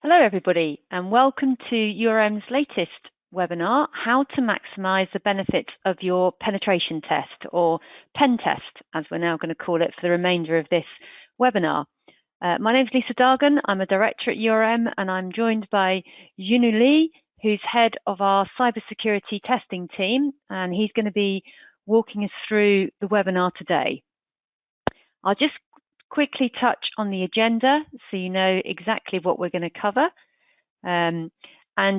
Hello everybody and welcome to URM's latest webinar, How to Maximise the Benefits of Your Penetration Test, or Pen Test, as we're now going to call it for the remainder of this webinar. My name is Lisa Dargan, I'm a director at URM and I'm joined by Yunu Lee, who's head of our cybersecurity testing team, and he's going to be walking us through the webinar today. I'll just quickly touch on the agenda so you know exactly what we're going to cover. And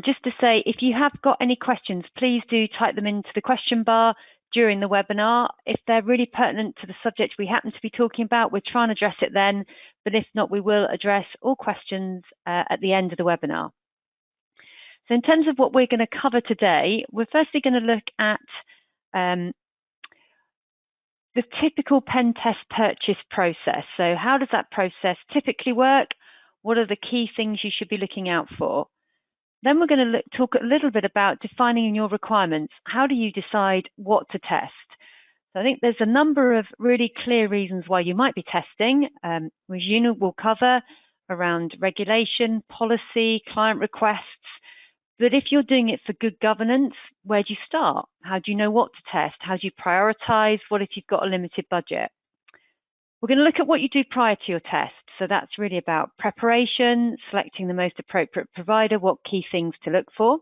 just to say, if you have got any questions, please do type them into the question bar during the webinar. If they're really pertinent to the subject we happen to be talking about, we'll try and address it then, but if not, we will address all questions at the end of the webinar. So in terms of what we're going to cover today, we're firstly going to look at the typical pen test purchase process. So how does that process typically work? What are the key things you should be looking out for? Then we're going to talk a little bit about defining your requirements. How do you decide what to test? So I think there's a number of really clear reasons why you might be testing, which Yunu will cover around regulation, policy, client requests. But if you're doing it for good governance, where do you start? How do you know what to test? How do you prioritize? What if you've got a limited budget? We're going to look at what you do prior to your test. So that's really about preparation, selecting the most appropriate provider, what key things to look for,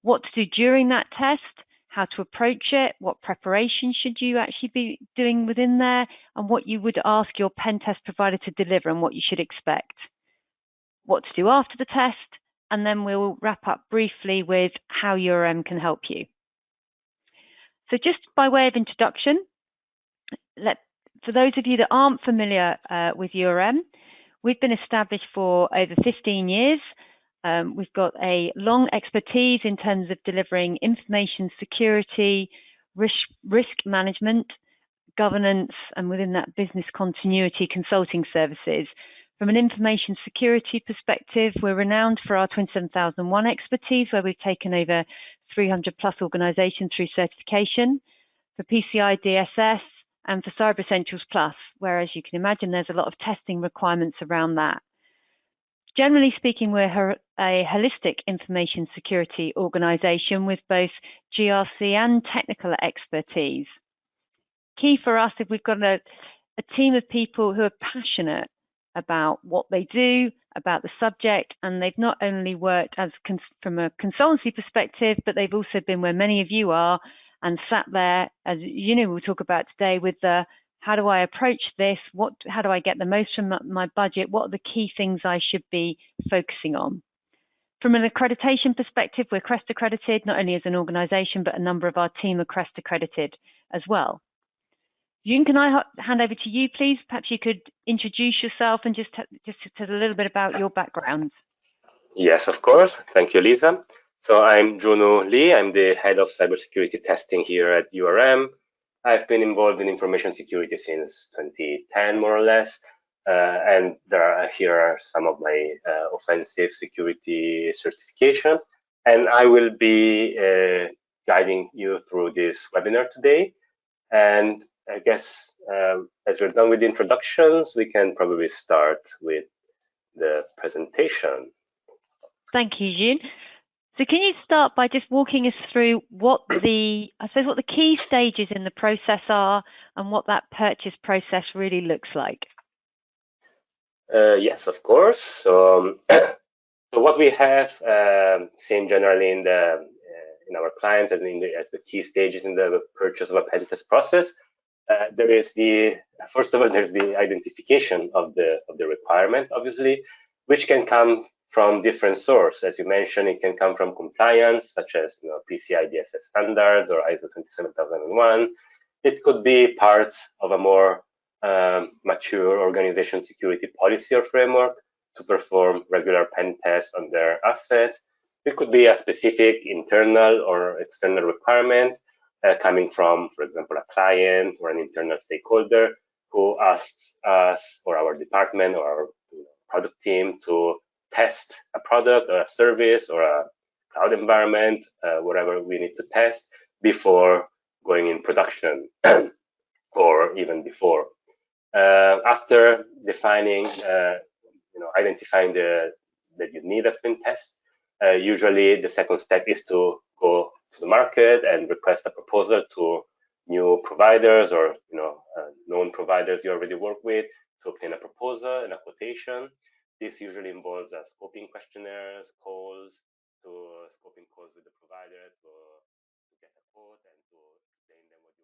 what to do during that test, how to approach it, what preparation should you actually be doing within there, and what you would ask your pen test provider to deliver and what you should expect, what to do after the test, and then we'll wrap up briefly with how URM can help you. So just by way of introduction, for those of you that aren't familiar with URM, we've been established for over 15 years. We've got a long expertise in terms of delivering information security, risk management, governance, and within that business continuity consulting services. From an information security perspective, we're renowned for our 27001 expertise, where we've taken over 300 plus organizations through certification, for PCI DSS, and for Cyber Essentials Plus, where, as you can imagine, there's a lot of testing requirements around that. Generally speaking, we're a holistic information security organization with both GRC and technical expertise. Key for us, if we've got a team of people who are passionate about what they do, about the subject, and they've not only worked from a consultancy perspective, but they've also been where many of you are and sat there, as you know, we'll talk about today, with the how do I approach this? How do I get the most from my budget? What are the key things I should be focusing on? From an accreditation perspective, we're CREST accredited, not only as an organization, but a number of our team are CREST accredited as well. Yun, can I hand over to you, please? Perhaps you could introduce yourself and just tell a little bit about your background. Yes, of course. Thank you, Lisa. So I'm Yunu Lee. I'm the head of cybersecurity testing here at URM. I've been involved in information security since 2010, more or less. And here are some of my offensive security certification. And I will be guiding you through this webinar today. And I guess as we're done with the introductions, we can probably start with the presentation. Thank you, Yun. So can you start by just walking us through what the key stages in the process are and what that purchase process really looks like? Yes, of course. So, so what we have seen generally in our clients as the key stages in the purchase of a pen test process, there is first of all, there's the identification of the requirement, obviously, which can come from different sources. As you mentioned, it can come from compliance, such as PCI DSS standards or ISO 27001. It could be parts of a more mature organization security policy or framework to perform regular pen tests on their assets. It could be a specific internal or external requirement coming from, for example, a client or an internal stakeholder who asks us or our department or our product team to test a product or a service or a cloud environment, whatever we need to test before going in production or even before. After defining, identifying the that you need a pen test. Usually, the second step is to go to the market and request a proposal to new providers or known providers you already work with to obtain a proposal and a quotation. This usually involves scoping questionnaires, calls, scoping calls with the provider to get a quote and to explain them what